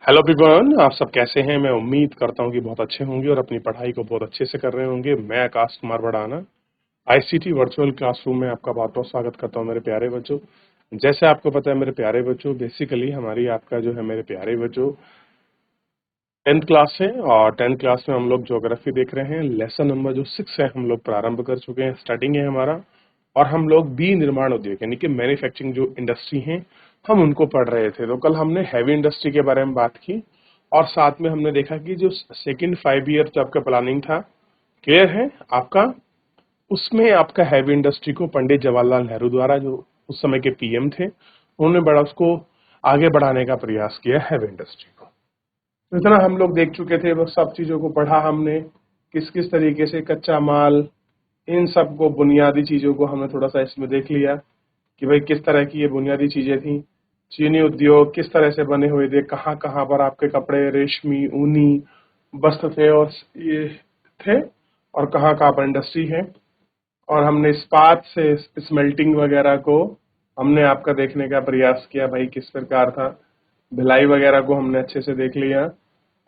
Hello everyone, आप सब कैसे हैं। मैं उम्मीद करता हूं कि बहुत अच्छे होंगे और अपनी पढ़ाई को बहुत अच्छे से कर रहे होंगे। मैं Akash Kumar Badana ICT virtual classroom में आपका बहुत बहुत स्वागत करता हूं मेरे प्यारे बच्चों। जैसे आपको पता है मेरे प्यारे बच्चों, बेसिकली हमारी आपका जो है मेरे प्यारे बच्चों 10th क्लास है और 10th क्लास में हम लोग ज्योग्राफी देख रहे हैं। लेसन नंबर जो 6 है हम लोग प्रारंभ कर चुके हैं, स्टार्टिंग है हमारा। और हम लोग बी निर्माण उद्योग यानी कि मैन्युफैक्चरिंग जो इंडस्ट्री हैं हम उनको पढ़ रहे थे। तो कल हमने हैवी इंडस्ट्री के बारे में बात की और साथ में हमने देखा कि जो सेकेंड 5 ईयर जो आपका प्लानिंग था, क्लियर है आपका, उसमें आपका हैवी इंडस्ट्री को पंडित जवाहरलाल नेहरू द्वारा, जो उस समय के पीएम थे, उन्होंने बड़ा उसको आगे बढ़ाने का प्रयास किया हैवी इंडस्ट्री को। तो इतना हम लोग देख चुके थे, बस सब चीजों को पढ़ा हमने, किस किस तरीके से कच्चा माल, इन सब को बुनियादी चीजों को हमने थोड़ा सा इसमें देख लिया कि भाई किस तरह की ये बुनियादी चीजें थी। चीनी उद्योग किस तरह से बने हुए थे, कहाँ कहाँ पर आपके कपड़े रेशमी ऊनी वस्त्र थे और ये थे, और कहाँ कहाँ पर इंडस्ट्री है। और हमने इस्पात से स्मेल्टिंग वगैरह को हमने आपका देखने का प्रयास किया, भाई किस प्रकार था। भिलाई वगैरह को हमने अच्छे से देख लिया।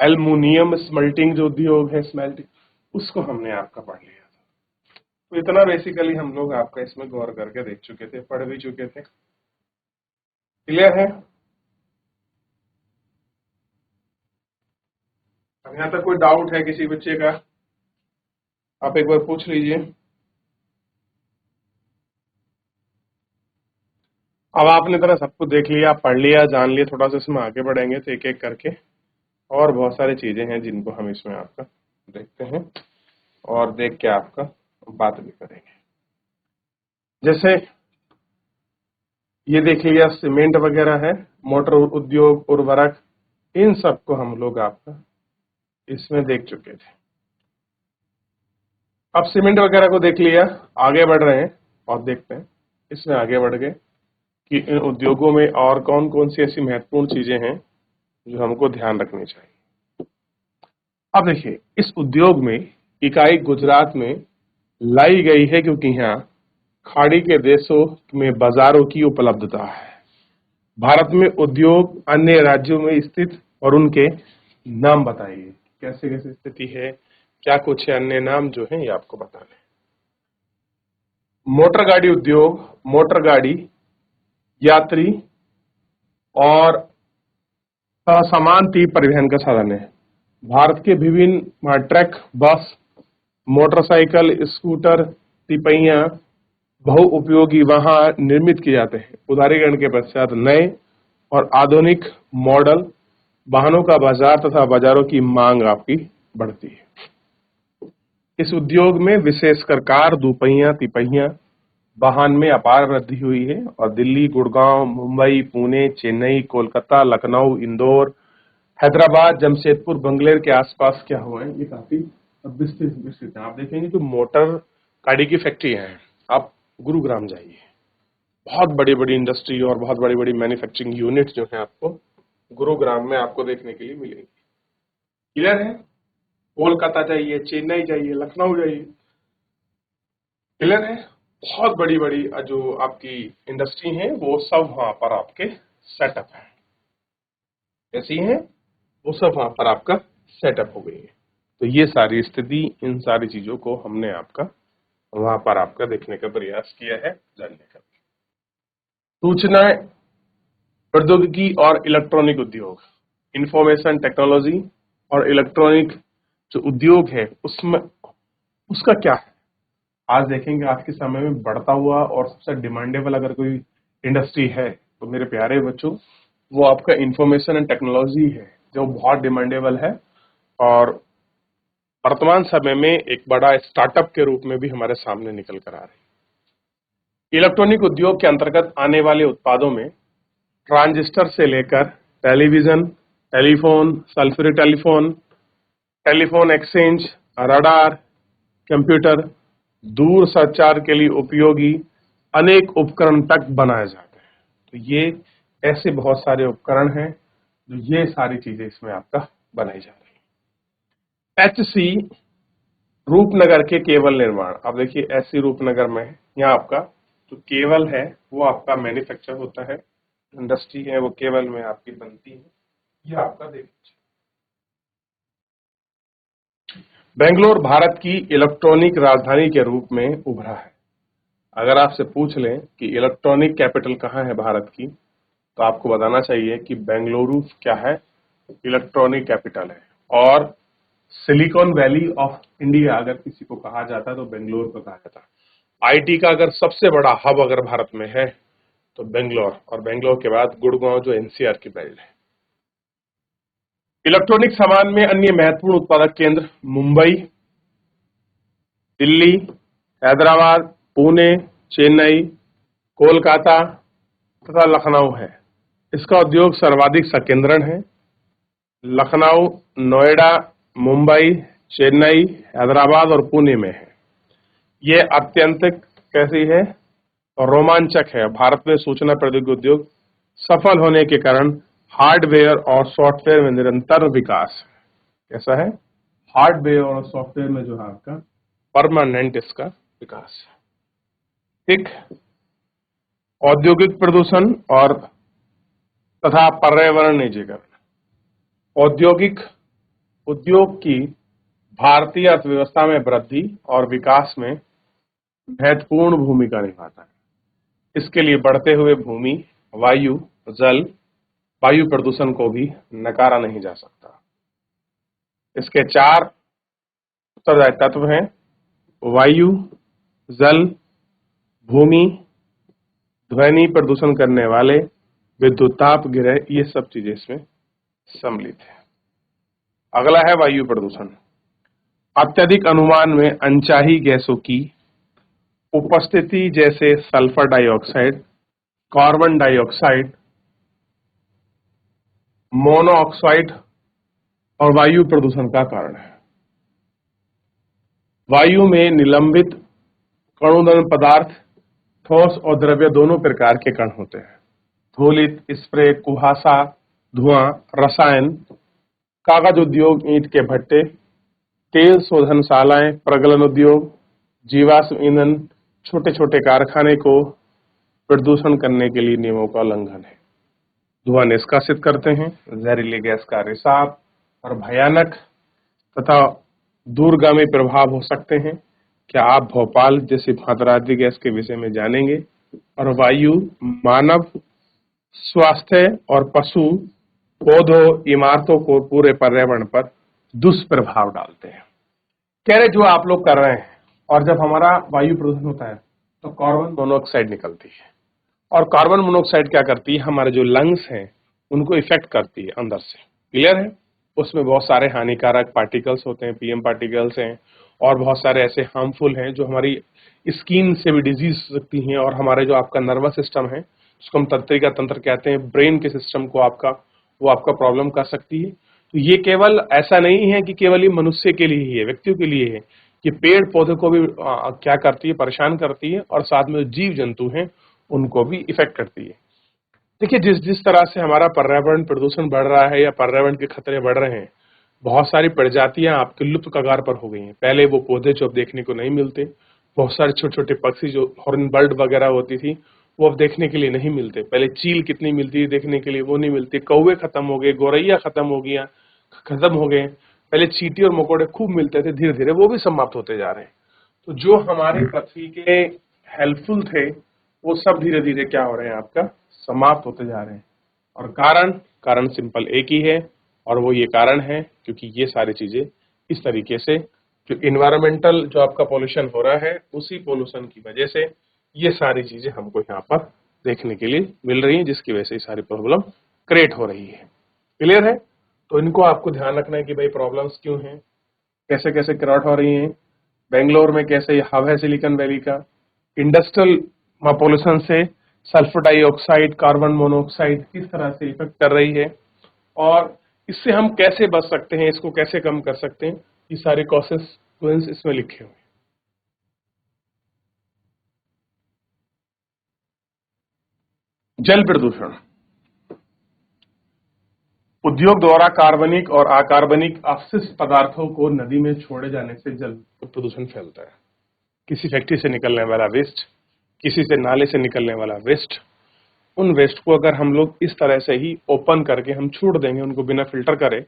एल्युमिनियम स्मेल्टिंग जो उद्योग है, स्मेल्टिंग, उसको हमने आपका पढ़ लिया था। तो इतना बेसिकली हम लोग आपका इसमें गौर करके देख चुके थे, पढ़ भी चुके थे। क्लियर है? अब यहाँ तक कोई डाउट है किसी बच्चे का, आप एक बार पूछ लीजिए। अब आपने तरह सब कुछ देख लिया, पढ़ लिया, जान लिया, थोड़ा सा इसमें आगे बढ़ेंगे तो एक एक करके और बहुत सारी चीजें हैं जिनको हम इसमें आपका देखते हैं और देख के आपका बात भी करेंगे। जैसे ये देख लिया, सीमेंट वगैरह है, मोटर उद्योग, उर्वरक, इन सबको हम लोग आपका इसमें देख चुके थे। अब सीमेंट वगैरह को देख लिया, आगे बढ़ रहे हैं और देखते हैं इसमें आगे बढ़ गए कि इन उद्योगों में और कौन कौन सी ऐसी महत्वपूर्ण चीजें हैं जो हमको ध्यान रखनी चाहिए। अब देखिए, इस उद्योग में इकाई गुजरात में लाई गई है क्योंकि यहाँ खाड़ी के देशों में बाजारों की उपलब्धता है। भारत में उद्योग अन्य राज्यों में स्थित और उनके नाम बताइए, कैसे कैसे स्थिति है, क्या कुछ है, अन्य नाम जो है ये आपको बताने। मोटर गाड़ी उद्योग, मोटर गाड़ी, यात्री और सामान तीव्र परिवहन का साधन है। भारत के विभिन्न ट्रक, बस, मोटरसाइकिल, स्कूटर, तिपहिया, बहुउपयोगी वाहन निर्मित किए जाते हैं। उदारीकरण के पश्चात नए और आधुनिक मॉडल वाहनों का बाजार तथा बाजारों की मांग आपकी बढ़ती है। इस उद्योग में विशेषकर कार, दोपहिया, तिपहिया वाहन में अपार वृद्धि हुई है और दिल्ली, गुड़गांव, मुंबई, पुणे, चेन्नई, कोलकाता, लखनऊ, इंदौर, हैदराबाद, जमशेदपुर, बंगलेर के आसपास क्या हुआ है, ये काफी विस्तृत विस्तृत है। आप देखेंगे तो मोटर गाड़ी की फैक्ट्री है, आप गुरुग्राम जाइए, बहुत बड़ी बड़ी इंडस्ट्री और बहुत बड़ी बड़ी मैन्युफैक्चरिंग यूनिट जो है आपको गुरुग्राम में आपको देखने के लिए मिलेंगी। क्लियर है? कोलकाता जाइए, चेन्नई जाइए, लखनऊ जाइए, क्लियर है? बहुत बड़ी बड़ी जो आपकी इंडस्ट्री है वो सब वहां पर आपके सेटअप है। ऐसी है वो सब वहां पर आपका सेटअप हो गई है। तो ये सारी स्थिति, इन सारी चीजों को हमने आपका वहां पर आपका देखने का प्रयास किया है, जानने का। सूचना प्रौद्योगिकी और इलेक्ट्रॉनिक उद्योग, इंफॉर्मेशन टेक्नोलॉजी और इलेक्ट्रॉनिक जो उद्योग है उसमें उसका क्या है, आज देखेंगे आज के समय में बढ़ता हुआ और सबसे डिमांडेबल अगर कोई इंडस्ट्री है तो मेरे प्यारे बच्चों वो आपका इंफॉर्मेशन एंड टेक्नोलॉजी है, जो बहुत डिमांडेबल है और वर्तमान समय में एक बड़ा स्टार्टअप के रूप में भी हमारे सामने निकल कर आ रही है। इलेक्ट्रॉनिक उद्योग के अंतर्गत आने वाले उत्पादों में ट्रांजिस्टर से लेकर television, telephone, sulphuric telephone, telephone exchange, radar, computer, दूर संचार के लिए उपयोगी अनेक उपकरण तक बनाए जाते हैं। तो ये ऐसे बहुत सारे उपकरण हैं जो ये सारी चीजें इसमें आपका बनाई जा रही है। एचसी रूपनगर के केबल निर्माण, अब देखिए ऐसी रूपनगर में यहाँ आपका जो केबल है वो आपका मैन्युफैक्चर होता है, इंडस्ट्री है वो केबल में आपकी बनती है। ये आपका देख लीजिए। बेंगलोर भारत की इलेक्ट्रॉनिक राजधानी के रूप में उभरा है। अगर आपसे पूछ लें कि इलेक्ट्रॉनिक कैपिटल कहाँ है भारत की, तो आपको बताना चाहिए कि बेंगलुरु क्या है, इलेक्ट्रॉनिक कैपिटल है। और सिलिकॉन वैली ऑफ इंडिया अगर किसी को कहा जाता है तो बेंगलोर को कहा जाता है। आईटी का अगर सबसे बड़ा हब अगर भारत में है तो बेंगलोर, और बेंगलोर के बाद गुड़गांव जो एनसीआर की बेल्ट है। इलेक्ट्रॉनिक सामान में अन्य महत्वपूर्ण उत्पादक केंद्र मुंबई, दिल्ली, हैदराबाद, पुणे, चेन्नई, कोलकाता तथा लखनऊ है। इसका उद्योग सर्वाधिक संकेंद्रण है। लखनऊ, नोएडा, मुंबई, चेन्नई, हैदराबाद और पुणे में है। ये अत्यंत कैसी है, रोमांचक है। भारत में सूचना प्रौद्योगिकी उद्योग सफल होने के कारण हार्डवेयर और सॉफ्टवेयर में निरंतर विकास है। कैसा है, हार्डवेयर और सॉफ्टवेयर में जो है आपका परमानेंट इसका विकास है। ठीक, औद्योगिक प्रदूषण और तथा पर्यावरण निजीकरण। उद्योग की भारतीय अर्थव्यवस्था में वृद्धि और विकास में महत्वपूर्ण भूमिका निभाता है। इसके लिए बढ़ते हुए भूमि, वायु, जल, वायु प्रदूषण को भी नकारा नहीं जा सकता। इसके 4 उत्तरदायी तत्व हैं: वायु, जल, भूमि, ध्वनि प्रदूषण करने वाले, विद्युत ताप गिरह, ये सब चीजें इसमें सम्मिलित है। अगला है वायु प्रदूषण। अत्यधिक अनुमान में अनचाही गैसों की उपस्थिति जैसे sulphur dioxide, carbon dioxide, monoxide और वायु प्रदूषण का कारण है। वायु में निलंबित कणोदन पदार्थ, ठोस और द्रव्य दोनों प्रकार के कण होते हैं। धूलित, स्प्रे, कुहासा, धुआं, रसायन, कागज उद्योग, ईंट के भट्टे, तेल शोधनशालाएं, प्रगलन उद्योग, जीवाश्म ईंधन, छोटे छोटे कारखाने को प्रदूषण करने के लिए नियमों का उल्लंघन है। धुआं निष्कासित करते हैं, जहरीले गैस का रिसाव और भयानक तथा दूरगामी प्रभाव हो सकते हैं। क्या आप भोपाल जैसी मात्रात्मक गैस के विषय में जानेंगे? और वायु मानव स्वास्थ्य और पशु, पौधों, इमारतों को पूरे पर्यावरण पर दुष्प्रभाव डालते हैं। कह रहे जो आप लोग कर रहे हैं, और जब हमारा वायु प्रदूषण होता है तो कार्बन मोनोऑक्साइड निकलती है, और कार्बन मोनोऑक्साइड क्या करती है, हमारे जो लंग्स हैं उनको इफेक्ट करती है अंदर से। क्लियर है? उसमें बहुत सारे हानिकारक पार्टिकल्स होते हैं, पीएम पार्टिकल्स हैं, और बहुत सारे ऐसे हार्मफुल हैं जो हमारी स्किन से भी डिजीज हो सकती हैं, और हमारे जो आपका नर्वस सिस्टम है, उसको हम तंत्रिका तंत्र कहते हैं, ब्रेन के सिस्टम को वो आपका प्रॉब्लम कर सकती है। तो ये केवल ऐसा नहीं है कि केवल ये मनुष्य के लिए ही है, व्यक्तियों के लिए है, कि पेड़ पौधे को भी क्या करती है, परेशान करती है, और साथ में जीव जंतु हैं उनको भी इफेक्ट करती है। देखिए, जिस जिस तरह से हमारा पर्यावरण प्रदूषण बढ़ रहा है या पर्यावरण के खतरे बढ़ रहे हैं, बहुत सारी प्रजातियां आपके लुप्त कगार पर हो गई हैं। पहले वो पौधे जो अब देखने को नहीं मिलते, बहुत सारे छोटे छोटे पक्षी जो हॉर्न बर्ड वगैरह होती थी, वो अब देखने के लिए नहीं मिलते। पहले चील कितनी मिलती थी देखने के लिए, वो नहीं मिलती। कौवे खत्म हो गए, गौरैया खत्म हो गए। पहले चींटी और मकोड़े खूब मिलते थे, धीरे धीरे वो भी समाप्त होते जा रहे हैं। तो जो हमारे पृथ्वी के हेल्पफुल थे वो सब धीरे धीरे क्या हो रहे हैं, आपका समाप्त होते जा रहे हैं। और कारण सिंपल एक ही है, और वो ये कारण है क्योंकि ये सारी चीजें इस तरीके से जो इन्वायरमेंटल जो आपका पोल्यूशन हो रहा है, उसी पोल्यूशन की वजह से ये सारी चीजें हमको यहाँ पर देखने के लिए मिल रही हैं, जिसकी वजह से ये सारी प्रॉब्लम क्रिएट हो रही है। क्लियर है? तो इनको आपको ध्यान रखना है कि भाई प्रॉब्लम्स क्यों हैं, कैसे कैसे क्रिएट हो रही हैं, बेंगलोर में कैसे ये हब है सिलिकॉन वैली का, इंडस्ट्रियल पोल्यूशन से सल्फर डाइऑक्साइड, कार्बन मोनोऑक्साइड किस तरह से इफेक्ट कर रही है, और इससे हम कैसे बच सकते हैं, इसको कैसे कम कर सकते हैं, ये सारे कॉन्सिक्वेंस इसमें लिखे हुए हैं। जल प्रदूषण। उद्योग द्वारा कार्बनिक और अकार्बनिक अपशिष्ट पदार्थों को नदी में छोड़े जाने से जल प्रदूषण फैलता है। किसी फैक्ट्री से निकलने वाला वेस्ट, किसी से नाले से निकलने वाला वेस्ट, उन वेस्ट को अगर हम लोग इस तरह से ही ओपन करके हम छोड़ देंगे, उनको बिना फिल्टर करे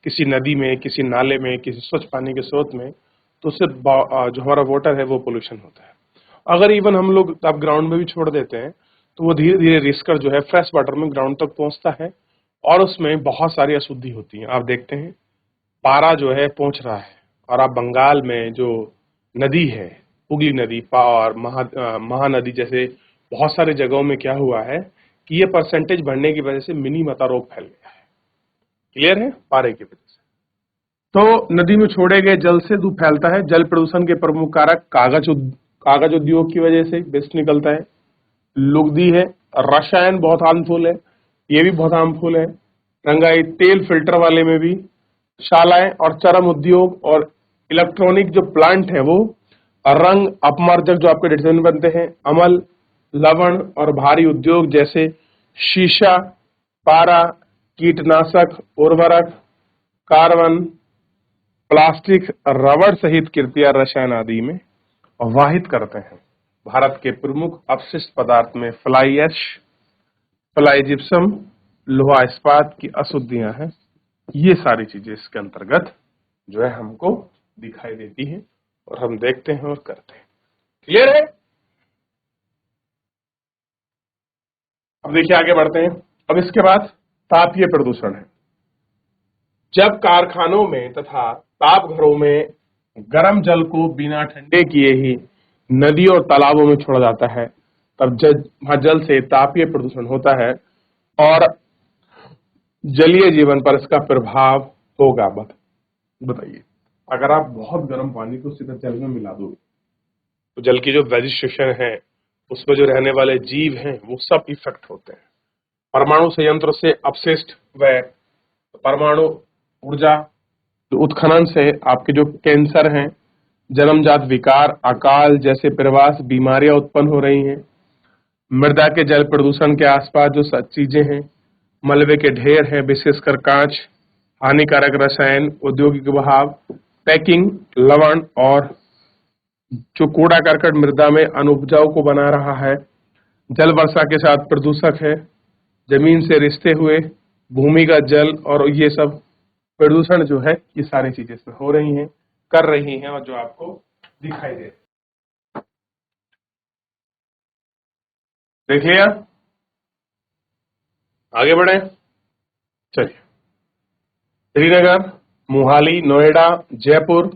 किसी नदी में, किसी नाले में, किसी स्वच्छ पानी के स्रोत में, तो उससे जो हमारा वाटर है वो पोल्यूशन होता है। अगर इवन हम लोग आप ग्राउंड में भी छोड़ देते हैं तो वो धीरे धीरे रिसकर जो है फ्रेश वाटर में ग्राउंड तक पहुंचता है और उसमें बहुत सारी अशुद्धि होती है। आप देखते हैं पारा जो है पहुंच रहा है, और आप बंगाल में जो नदी है, हुगली नदी और महानदी जैसे बहुत सारे जगहों में क्या हुआ है कि ये परसेंटेज बढ़ने की वजह से मिनी मता रोग फैल गया है। क्लियर है? पारे की वजह से। तो नदी में छोड़े गए जल से धूप फैलता है। जल प्रदूषण के प्रमुख कारक कागज उद्योग की वजह से वेस्ट निकलता है, लुगदी है, रसायन बहुत हार्मफुल है, ये भी बहुत हार्मफुल है, रंगाई तेल फिल्टर वाले में भी, शालाएं और चरम उद्योग और इलेक्ट्रॉनिक जो प्लांट है वो, रंग अपमार्जक जो आपके डिटर्जेंट बनते हैं, अमल, लवण और भारी उद्योग जैसे शीशा, पारा, कीटनाशक, उर्वरक, कार्बन, प्लास्टिक, रबड़ सहित कृत्रिम रसायन आदि में वाहित करते हैं। भारत के प्रमुख अपशिष्ट पदार्थ में फ्लाई ऐश, फ्लाई जिप्सम, लोहा इस्पात की अशुद्धियां हैं। ये सारी चीजें इसके अंतर्गत जो है हमको दिखाई देती हैं और हम देखते हैं और करते हैं। क्लियर है? अब देखिए आगे बढ़ते हैं। अब इसके बाद तापीय प्रदूषण है। जब कारखानों में तथा ताप घरों में गर्म जल को बिना ठंडे किए ही नदी और तालाबों में छोड़ा जाता है, तब वहां जल से तापीय प्रदूषण होता है और जलीय जीवन पर इसका प्रभाव होगा। बताइए, अगर आप बहुत गर्म पानी को सीधा जल में मिला दोगे तो जल की जो वेजिटेशन है उसमें जो रहने वाले जीव हैं वो सब इफेक्ट होते हैं। परमाणु संयंत्र से अपशिष्ट व परमाणु ऊर्जा उत्खनन से आपके जो कैंसर हैं, जन्मजात विकार, अकाल जैसे प्रवास बीमारियां उत्पन्न हो रही हैं। मृदा के जल प्रदूषण के आसपास जो चीजें हैं, मलबे के ढेर हैं, विशेषकर कांच, हानिकारक रसायन, औद्योगिक बहाव, पैकिंग, लवण और जो कूड़ा करकट मृदा में अनुपजाऊ को बना रहा है। जल वर्षा के साथ प्रदूषक है, जमीन से रिश्ते हुए भूमिगत जल, और ये सब प्रदूषण जो है ये सारी चीजें इसमें हो रही हैं, कर रही हैं और जो आपको दिखाई दे। देख लिया? आगे बढ़े, चलिए। श्रीनगर, मोहाली, नोएडा, जयपुर,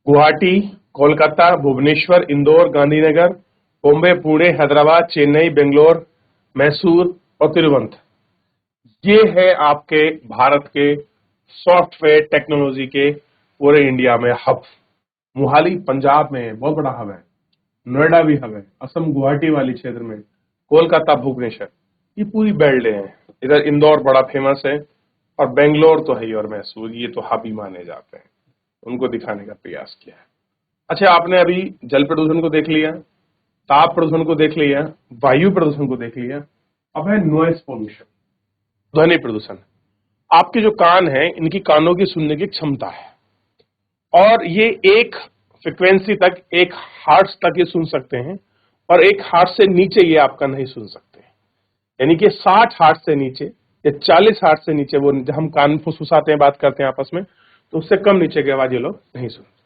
गुवाहाटी, कोलकाता, भुवनेश्वर, इंदौर, गांधीनगर, बॉम्बे, पुणे, हैदराबाद, चेन्नई, बेंगलोर, मैसूर और तिरुवनंत, ये है आपके भारत के सॉफ्टवेयर टेक्नोलॉजी के पूरे इंडिया में हब। मोहाली पंजाब में बहुत बड़ा हब है, नोएडा भी हब है, असम गुवाहाटी वाली क्षेत्र में, कोलकाता, भुवनेश्वर, ये पूरी बेल्ट है। इधर इंदौर बड़ा फेमस है और बेंगलोर तो है ही, और मैसूर, ये तो हब ही माने जाते हैं। उनको दिखाने का प्रयास किया है। अच्छा, आपने अभी जल प्रदूषण को देख लिया, ताप प्रदूषण को देख लिया, वायु प्रदूषण को देख लिया, अब है नॉइस पोल्यूशन, ध्वनि प्रदूषण। आपके जो कान हैं, इनकी कानों की सुनने की क्षमता है और ये एक फ्रिक्वेंसी तक, एक हर्ट्ज तक ये सुन सकते हैं, और एक हर्ट्ज से नीचे ये आपका नहीं सुन सकते। यानी कि 60 हर्ट्ज से नीचे या 40 हर्ट्ज से नीचे, वो हम कान फुसफुसाते हैं, बात करते हैं आपस में, तो उससे कम नीचे की आवाज ये लोग नहीं सुनते।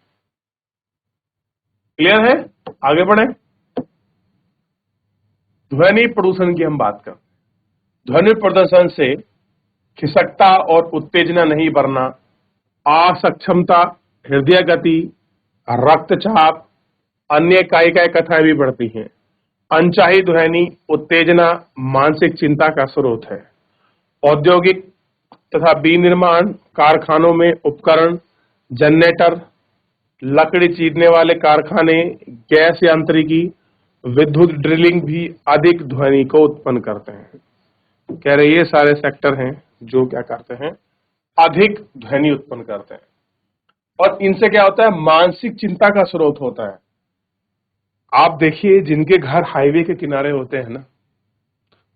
क्लियर है? आगे बढ़े। ध्वनि प्रदूषण की हम बात करते हैं। ध्वनि प्रदूषण से खिसकता और उत्तेजना नहीं बढ़ना, असक्षमता, हृदय गति, रक्तचाप, अन्य कायिक कथाएं भी बढ़ती हैं। अनचाही ध्वनि उत्तेजना मानसिक चिंता का स्रोत है। औद्योगिक तथा विनिर्माण कारखानों में उपकरण, जनरेटर, लकड़ी चीरने वाले कारखाने, गैस यांत्रिकी, विद्युत ड्रिलिंग भी अधिक ध्वनि को उत्पन्न करते हैं। कह रहे ये सारे सेक्टर हैं जो क्या करते हैं, अधिक ध्वनि उत्पन्न करते हैं, और इनसे क्या होता है, मानसिक चिंता का स्रोत होता है। आप देखिए, जिनके घर हाईवे के किनारे होते हैं ना,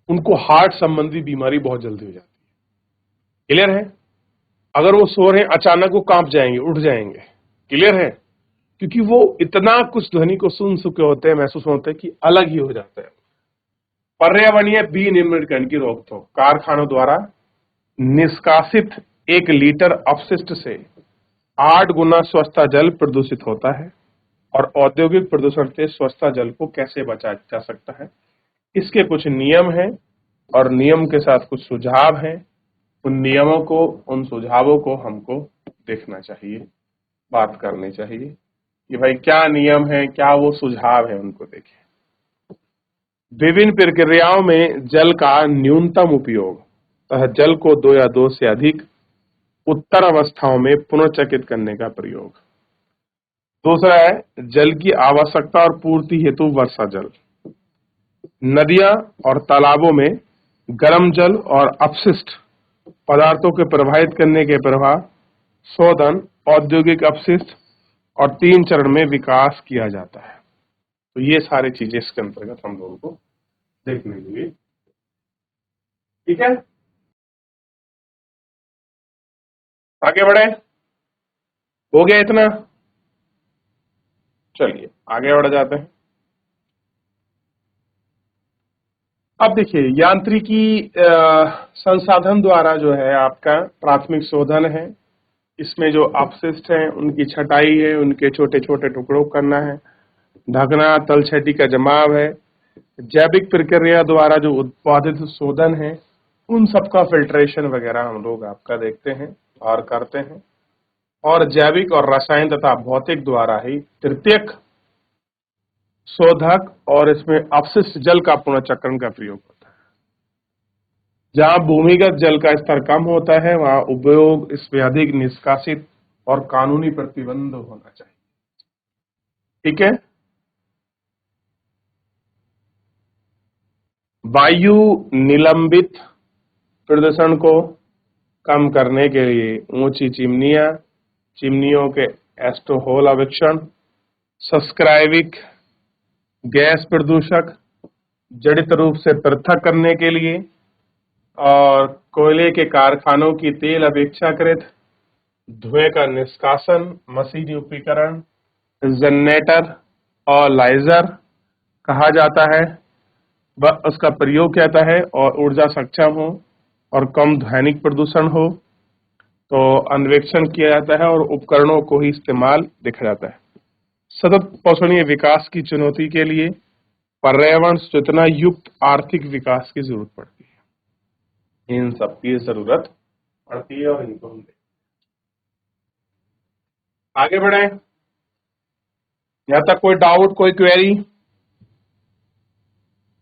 उनको हार्ट संबंधी बीमारी बहुत जल्दी हो जाती है। क्लियर है? अगर वो सो रहे हैं, अचानक वो कांप जाएंगे, उठ जाएंगे। क्लियर है? क्योंकि वो इतना कुछ ध्वनि को सुन चुके होते हैं, महसूस होते हैं कि अलग ही हो जाता है। पर्यावरणीय विनिर्माण की रोकथाम, कारखानों द्वारा निष्कासित 1 लीटर अपशिष्ट से 8 गुना स्वच्छता जल प्रदूषित होता है। और औद्योगिक प्रदूषण से स्वच्छता जल को कैसे बचाया जा सकता है, इसके कुछ नियम हैं और नियम के साथ कुछ सुझाव हैं। उन नियमों को, उन सुझावों को हमको देखना चाहिए, बात करनी चाहिए कि भाई क्या नियम है, क्या वो सुझाव है, उनको देखें। विभिन्न प्रक्रियाओं में जल का न्यूनतम उपयोग तथा जल को 2 या 2 से अधिक उत्तर अवस्थाओं में पुनर्चक्रित करने का प्रयोग। दूसरा है जल की आवश्यकता और पूर्ति हेतु वर्षा जल। नदियां और तालाबों में गर्म जल और अपशिष्ट पदार्थों के प्रवाहित करने के प्रवाह, शोधन, औद्योगिक अपशिष्ट और 3 चरण में विकास किया जाता है। तो ये सारी चीजें इसके अंतर्गत हम लोगों को देखने लिए, ठीक है। आगे बढ़े, हो गया इतना? चलिए आगे बढ़ जाते हैं। अब देखिए, यांत्रिकी संसाधन द्वारा जो है आपका प्राथमिक शोधन है। इसमें जो अपशिष्ट हैं उनकी छटाई है, उनके छोटे छोटे टुकड़ों करना है, ढकना, तलछटी का जमाव है। जैविक प्रक्रिया द्वारा जो उत्पादित शोधन है उन सबका फिल्ट्रेशन वगैरह हम लोग आपका देखते हैं और करते हैं। और जैविक और रसायन तथा भौतिक द्वारा ही तृतीयक शोधक और इसमें अपशिष्ट जल का पुनर्चक्रण का प्रयोग होता है। जहां भूमिगत जल का स्तर कम होता है वहां उपयोग इसमें अधिक निष्कासित और कानूनी प्रतिबंध होना चाहिए, ठीक है। वायु निलंबित प्रदूषण को कम करने के लिए ऊंची चिमनियां, चिमनियों के एस्टोहोल अवेक्षण, सब्सक्राइबिक गैस प्रदूषक जड़ित रूप से पृथक करने के लिए, और कोयले के कारखानों की तेल अपेक्षाकृत धुएं का निष्कासन, मशीनी उपकरण, जनरेटर और लाइजर कहा जाता है, वह उसका प्रयोग किया है और ऊर्जा सक्षम हो और कम ध्वनिक प्रदूषण हो तो अन्वेषण किया जाता है और उपकरणों को ही इस्तेमाल देखा जाता है। सतत पोषणीय विकास की चुनौती के लिए पर्यावरण सूचना युक्त आर्थिक विकास की जरूरत पड़ती है। इन सब की जरूरत पड़ती है और इनको हम आगे बढ़े। यहां तक कोई डाउट, कोई क्वेरी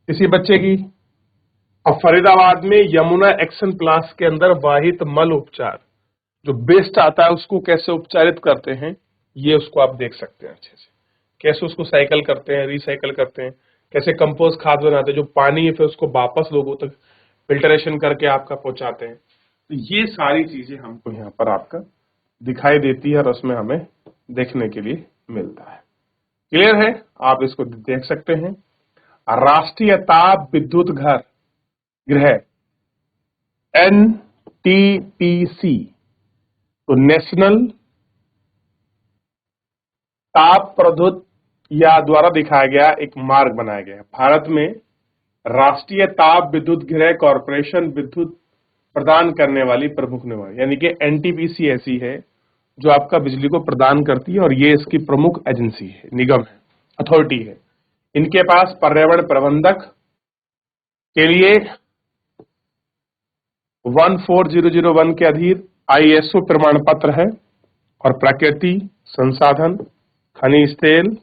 किसी बच्चे की? अब फरीदाबाद में यमुना एक्शन प्लास के अंदर वाहित मल उपचार जो बेस्ट आता है उसको कैसे उपचारित करते हैं, ये उसको आप देख सकते हैं अच्छे से। कैसे उसको साइकिल करते हैं, रिसाइकिल करते हैं, कैसे कंपोस्ट खाद बनाते हैं, जो पानी है फिर उसको वापस लोगों तक फिल्टरेशन करके आपका पहुंचाते हैं। तो ये सारी चीजें हमको यहाँ पर आपका दिखाई देती है और उसमें हमें देखने के लिए मिलता है। क्लियर है? आप इसको देख सकते हैं। राष्ट्रीय ताप विद्युत घर गृह NTPC, तो नेशनल ताप प्रद्युत या द्वारा दिखाया गया एक मार्ग बनाया गया है। भारत में राष्ट्रीय ताप विद्युत गृह कॉरपोरेशन विद्युत प्रदान करने वाली प्रमुख निगम यानी कि NTPC ऐसी है जो आपका बिजली को प्रदान करती है और ये इसकी प्रमुख एजेंसी है, निगम है, अथॉरिटी है। इनके पास पर्यावरण प्रबंधक के लिए 14001 के अधीन ISO प्रमाण पत्र है और प्रकृति संसाधन, खनिज तेल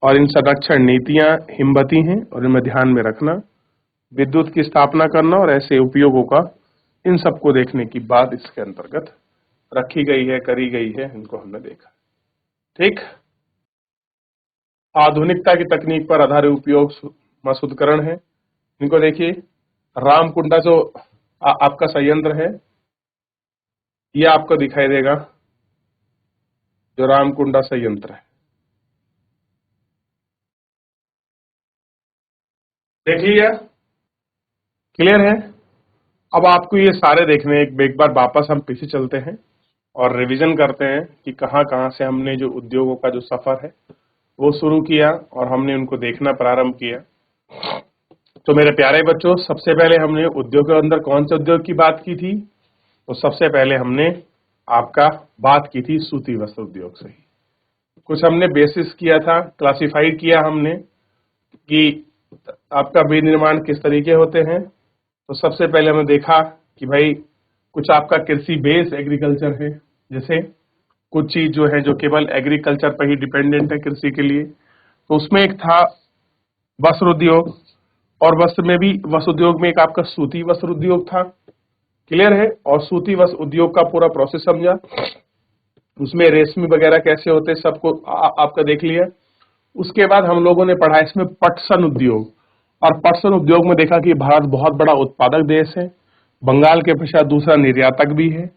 और इन संरक्षण नीतियां हिमवती हैं और इनमें ध्यान में रखना, विद्युत की स्थापना करना और ऐसे उपयोगों का, इन सबको देखने की बात इसके अंतर्गत रखी गई है, करी गई है, इनको हमने देखा। ठीक, आधुनिकता की तकनीक पर आधारित उपयोग मसूदकरण है। इनको देखिए, रामकुंडा जो आपका संयंत्र है ये आपको दिखाई देगा, जो रामकुंडा संयंत्र है, देख लिया? क्लियर है? अब आपको ये सारे देखने एक बार वापस हम पीछे चलते हैं और रिवीजन करते हैं कि कहां कहां से हमने जो उद्योगों का जो सफर है वो शुरू किया और हमने उनको देखना प्रारंभ किया। तो मेरे प्यारे बच्चों, सबसे पहले हमने उद्योग के अंदर कौन से उद्योग की बात की थी? तो सबसे पहले हमने आपका बात की थी सूती वस्त्र उद्योग से ही। कुछ हमने बेसिस किया था, क्लासिफाइड किया हमने कि आपका विनिर्माण किस तरीके होते हैं। तो सबसे पहले हमने देखा कि भाई कुछ आपका कृषि बेस्ड एग्रीकल्चर है, जैसे कुछ चीज जो है जो केवल एग्रीकल्चर पर ही डिपेंडेंट है कृषि के लिए। तो उसमें एक था वस्त्र उद्योग, और वस्त्र उद्योग में एक आपका सूती वस्त्र उद्योग था। क्लियर है? और सूती वस्त्र उद्योग का पूरा प्रोसेस समझा, उसमें रेशमी वगैरह कैसे होते सबको आपका देख लिया। उसके बाद हम लोगों ने पढ़ा इसमें पटसन उद्योग, और पटसन उद्योग में देखा कि भारत बहुत बड़ा उत्पादक देश है, बंगाल के पश्चात दूसरा निर्यातक भी है,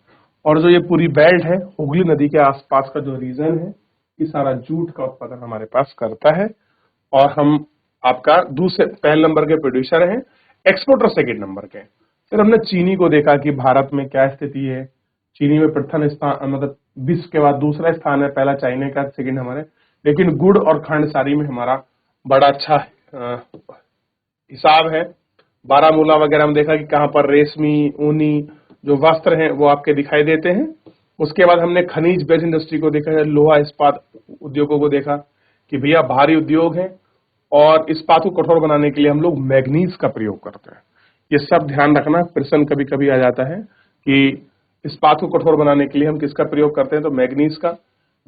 और जो ये पूरी बेल्ट है हुगली नदी के आसपास का जो रीजन है, ये सारा जूट का उत्पादन हमारे पास करता है, और हम आपका दूसरे पहले नंबर के प्रोड्यूसर हैं, एक्सपोर्टर सेकेंड नंबर के। फिर हमने चीनी को देखा कि भारत में क्या स्थिति है। चीनी में प्रथम स्थान, मतलब विश्व के बाद दूसरा स्थान है, पहला चाइना का, सेकेंड हमारे। लेकिन गुड़ और खांडसारी में हमारा बड़ा अच्छा हिसाब है। बारामूला वगैरह हम देखा कि कहाँ पर रेशमी ऊनी जो वस्त्र हैं वो आपके दिखाई देते हैं। उसके बाद हमने खनिज बेस्ड इंडस्ट्री को देखा है, लोहा इस्पात उद्योगों को देखा कि भैया भारी उद्योग है, और इस्पात को कठोर बनाने के लिए हम लोग मैग्नीज का प्रयोग करते हैं। ये सब ध्यान रखना, प्रश्न कभी कभी आ जाता है कि इस्पात को कठोर बनाने के लिए हम किसका प्रयोग करते हैं, तो मैग्नीज का।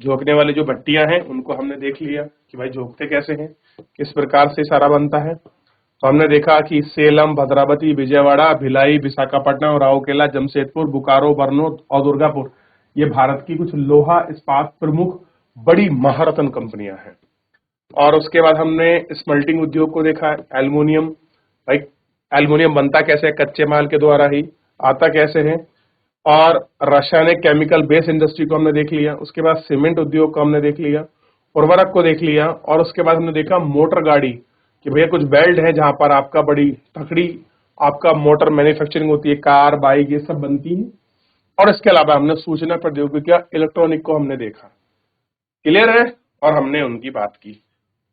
झोंकने वाली जो भट्टियां हैं उनको हमने देख लिया कि भाई झोंकते कैसे हैं, किस प्रकार से सारा बनता है। तो हमने देखा कि सेलम, भद्रावती, विजयवाड़ा, भिलाई, विशाखापट्टनम, राउरकेला, जमशेदपुर, बोकारो, बरनौत और दुर्गापुर, ये भारत की कुछ लोहा इस्पात प्रमुख बड़ी महारत्न कंपनियां हैं। और उसके बाद हमने स्मल्टिंग उद्योग को देखा, एल्युमिनियम। भाई एल्युमिनियम बनता कैसे है? कच्चे माल के द्वारा ही। आता कैसे है? और रासायनिक केमिकल बेस्ड इंडस्ट्री को हमने देख लिया। उसके बाद सीमेंट उद्योग को हमने देख लिया, उर्वरक को देख लिया, और उसके बाद हमने देखा मोटर गाड़ी कि भैया कुछ बेल्ट है जहां पर आपका बड़ी तकड़ी आपका मोटर मैन्युफैक्चरिंग होती है, कार, बाइक, ये सब बनती है। और इसके अलावा हमने सूचना प्रौद्योगिकी, इलेक्ट्रॉनिक को हमने देखा। क्लियर है? और हमने उनकी बात की।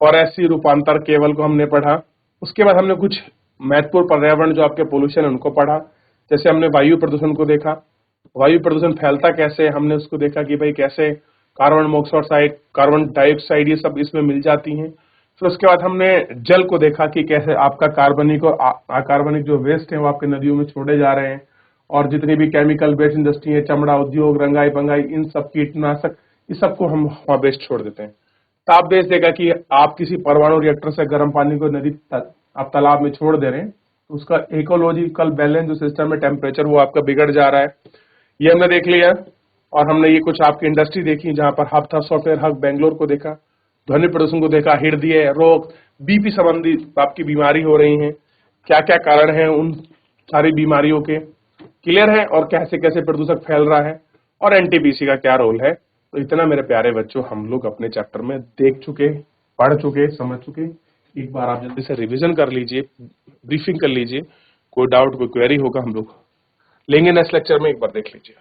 और ऐसी रूपांतर केबल को हमने पढ़ा। उसके बाद हमने कुछ महत्वपूर्ण पर्यावरण जो आपके पोल्यूशन है उनको पढ़ा। जैसे हमने वायु प्रदूषण को देखा, वायु प्रदूषण फैलता कैसे, हमने उसको देखा कि भाई कैसे कार्बन मोनोऑक्साइड, कार्बन डाइऑक्साइड, ये सब इसमें मिल जाती हैं। फिर उसके बाद हमने जल को देखा कि कैसे आपका कार्बनिक और अकार्बनिक जो वेस्ट है वो आपके नदियों में छोड़े जा रहे हैं, और जितनी भी केमिकल बेस्ड इंडस्ट्री है, चमड़ा उद्योग, रंगाई बंगाई, इन सब कीटनाशक, इस सबको हम वहां वेस्ट छोड़ देते हैं। ताप बेस देगा कि आप किसी परमाणु रिएक्टर से गर्म पानी को नदी आप तालाब में छोड़ दे रहे हैं, तो उसका इकोलॉजिकल बैलेंस जो सिस्टम है, टेम्परेचर, वो आपका बिगड़ जा रहा है। ये हमने देख लिया। और हमने ये कुछ आपकी इंडस्ट्री देखी जहां पर हब था सॉफ्टवेयर हब बेंगलोर को देखा, ध्वनि प्रदूषण को देखा, हृदय रोग, बीपी संबंधी आपकी बीमारी हो रही है, क्या क्या कारण है उन सारी बीमारियों के। क्लियर है? और कैसे कैसे प्रदूषक फैल रहा है, और एनटीपीसी का क्या रोल है। तो इतना मेरे प्यारे बच्चों हम लोग अपने चैप्टर में देख चुके, पढ़ चुके, समझ चुके। एक बार आप जल्दी से रिवीजन कर लीजिए, ब्रीफिंग कर लीजिए, कोई डाउट कोई क्वेरी होगा हम लोग लेंगे नेक्स्ट लेक्चर में, एक बार देख लीजिए।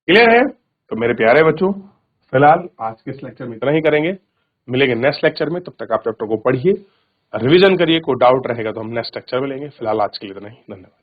क्लियर है? तो मेरे प्यारे बच्चों फिलहाल आज के इस लेक्चर में इतना ही करेंगे, मिलेंगे नेक्स्ट लेक्चर में। तब तक आप चैप्टर को पढ़िए, रिवीजन करिए, कोई डाउट रहेगा तो हम नेक्स्ट लेक्चर में लेंगे। फिलहाल आज के लिए इतना ही, धन्यवाद।